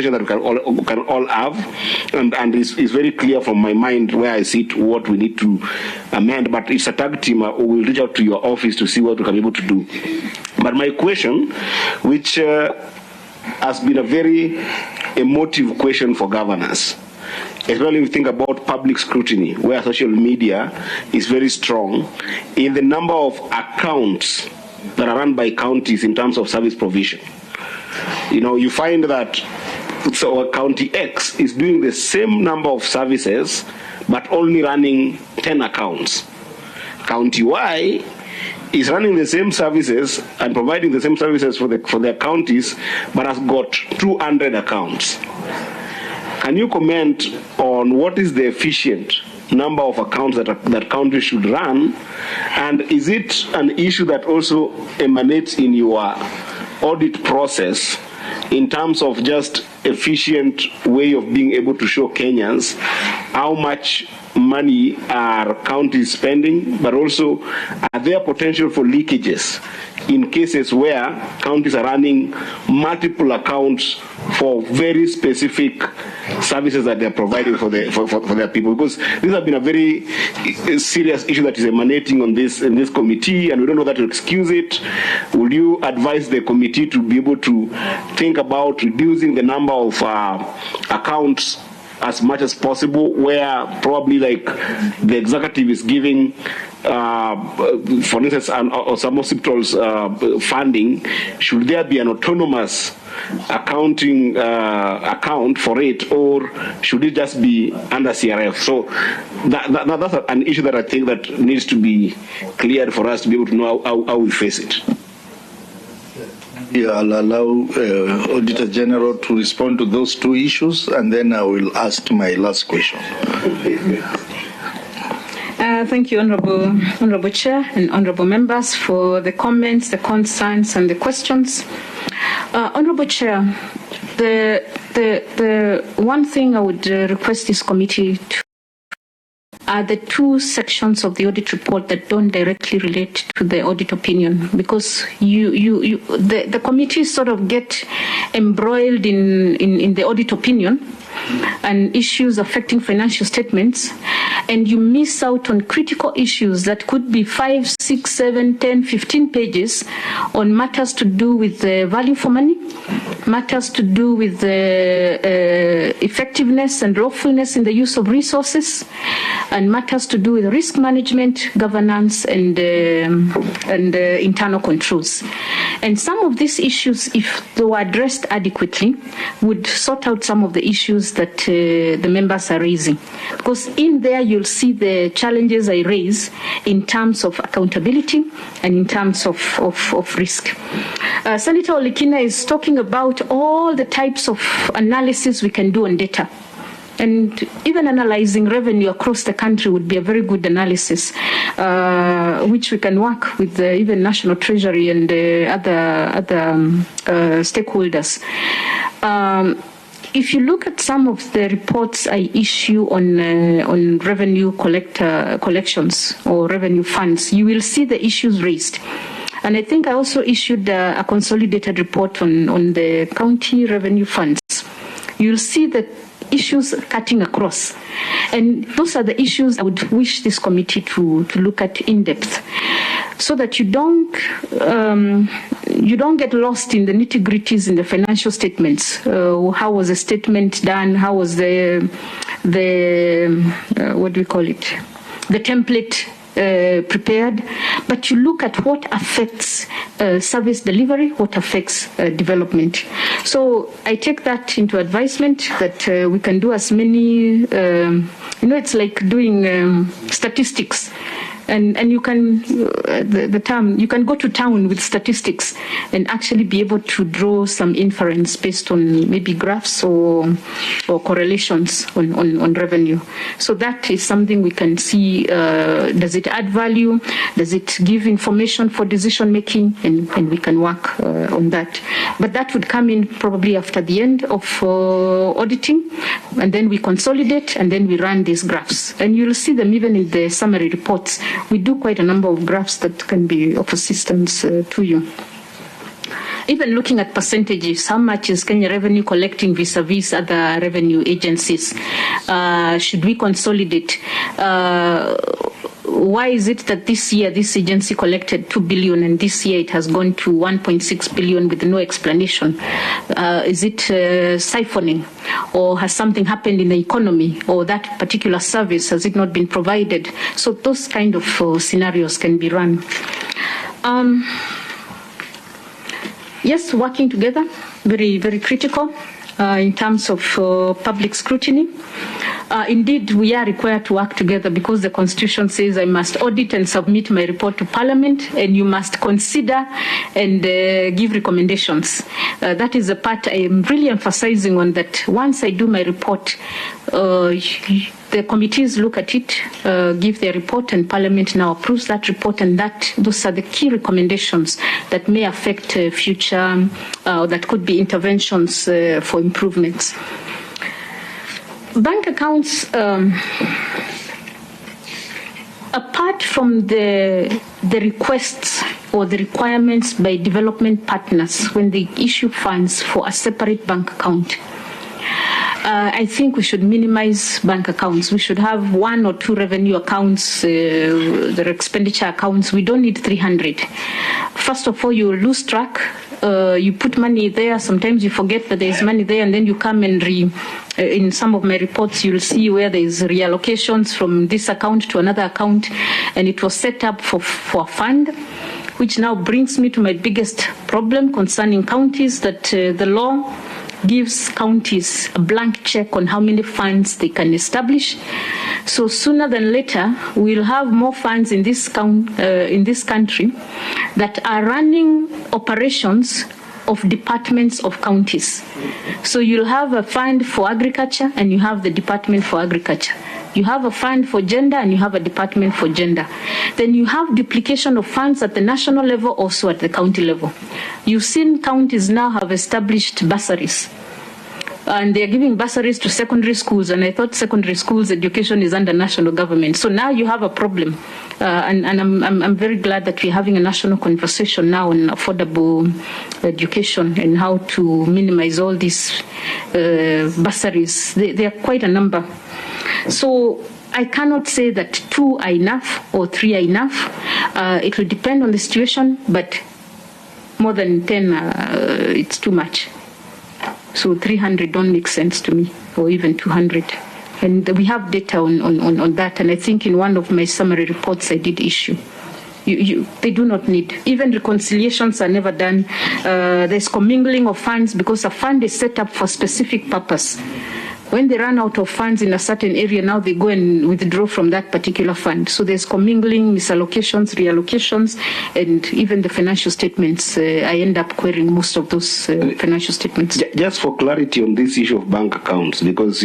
that we can all have, and it's very clear from my mind where I sit what we need to amend. But it's a tag team. We will reach out to your office to see what we can be able to do. But my question, which has been a very emotive question for governors, especially if you think about public scrutiny, where social media is very strong in the number of accounts that are run by counties in terms of service provision. You know, you find that County X is doing the same number of services, but only running 10 accounts. County Y is running the same services and providing the same services for their counties, but has got 200 accounts. Can you comment on what is the efficient number of accounts that counties should run, and is it an issue that also emanates in your audit process in terms of just efficient way of being able to show Kenyans how much money are counties spending, but also are there potential for leakages in cases where counties are running multiple accounts for very specific services that they're providing for their people? Because this has been a very serious issue that is emanating on this in this committee, and we don't know that to excuse it. Would you advise the committee to be able to think about reducing the number of accounts as much as possible, where probably like the executive is giving, for instance, some hospitals funding? Should there be an autonomous accounting account for it, or should it just be under CRF? So that's an issue that I think that needs to be cleared for us to be able to know how we face it. Yeah, I'll allow Auditor General to respond to those two issues, and then I will ask my last question. Thank you, Honorable Chair and Honorable Members, for the comments, the concerns, and the questions. Honorable Chair, the one thing I would request this committee to are the two sections of the audit report that don't directly relate to the audit opinion, because the committee sort of get embroiled in the audit opinion and issues affecting financial statements, and you miss out on critical issues that could be 5, 6, 7, 10, 15 pages on matters to do with the value for money, matters to do with the effectiveness and lawfulness in the use of resources, and matters to do with risk management, governance, and internal controls. And some of these issues, if they were addressed adequately, would sort out some of the issues that the members are raising. Because in there, you'll see the challenges I raise in terms of accountability and in terms of risk. Senator Olikina is talking about all the types of analysis we can do on data. And even analyzing revenue across the country would be a very good analysis, which we can work with even National Treasury and other stakeholders. If you look at some of the reports I issue on revenue collections or revenue funds, you will see the issues raised. And I think I also issued a consolidated report on the county revenue funds. You'll see the issues cutting across. And those are the issues I would wish this committee to look at in depth, so that you don't get lost in the nitty-gritties in the financial statements. How was the statement done? How was the what do we call it? The template prepared, but you look at what affects service delivery, what affects development. So I take that into advisement that we can do as many, it's like doing statistics. And you can, the term, you can go to town with statistics and actually be able to draw some inference based on maybe graphs or correlations on revenue. So that is something we can see. Does it add value? Does it give information for decision making? And we can work on that. But that would come in probably after the end of auditing, and then we consolidate, and then we run these graphs. And you'll see them even in the summary reports. We do quite a number of graphs that can be of assistance to you. even looking at percentages, how much is Kenya Revenue collecting vis-a-vis other revenue agencies? Should we consolidate? Why is it that this year this agency collected 2 billion and this year it has gone to 1.6 billion with no explanation? Is it siphoning, or has something happened in the economy, or that particular service, has it not been provided? So those kind of scenarios can be run. Yes, working together, very, very critical in terms of public scrutiny. Indeed, we are required to work together because the Constitution says I must audit and submit my report to Parliament, and you must consider and give recommendations. That is the part I am really emphasizing on, that once I do my report, the committees look at it, give their report, and Parliament now approves that report, and those are the key recommendations that may affect future, that could be interventions for improvements. Bank accounts, apart from the requests or the requirements by development partners when they issue funds for a separate bank account, I think we should minimize bank accounts. We should have 1 or 2 revenue accounts, their expenditure accounts. We don't need 300. First of all, you lose track. You put money there. Sometimes you forget that there is money there, and then you come and in some of my reports, you'll see where there is reallocations from this account to another account, and it was set up for a fund, which now brings me to my biggest problem concerning counties, that the law gives counties a blank check on how many funds they can establish. So sooner than later, we'll have more funds in this country that are running operations of departments of counties. So you'll have a fund for agriculture, and you have the department for agriculture. You have a fund for gender, and you have a department for gender. Then you have duplication of funds at the national level, also at the county level. You've seen counties now have established bursaries, and they're giving bursaries to secondary schools, and I thought secondary schools education is under national government. So now you have a problem, and I'm very glad that we're having a national conversation now on affordable education and how to minimize all these bursaries. They are quite a number. So I cannot say that 2 are enough or 3 are enough. It will depend on the situation, but more than 10, it's too much. So 300 don't make sense to me, or even 200. And we have data on that, and I think in one of my summary reports I did issue. They do not need. Even reconciliations are never done. There's commingling of funds because a fund is set up for a specific purpose. When they run out of funds in a certain area, now they go and withdraw from that particular fund. So there's commingling, misallocations, reallocations, and even the financial statements. I end up querying most of those financial statements. Just for clarity on this issue of bank accounts, because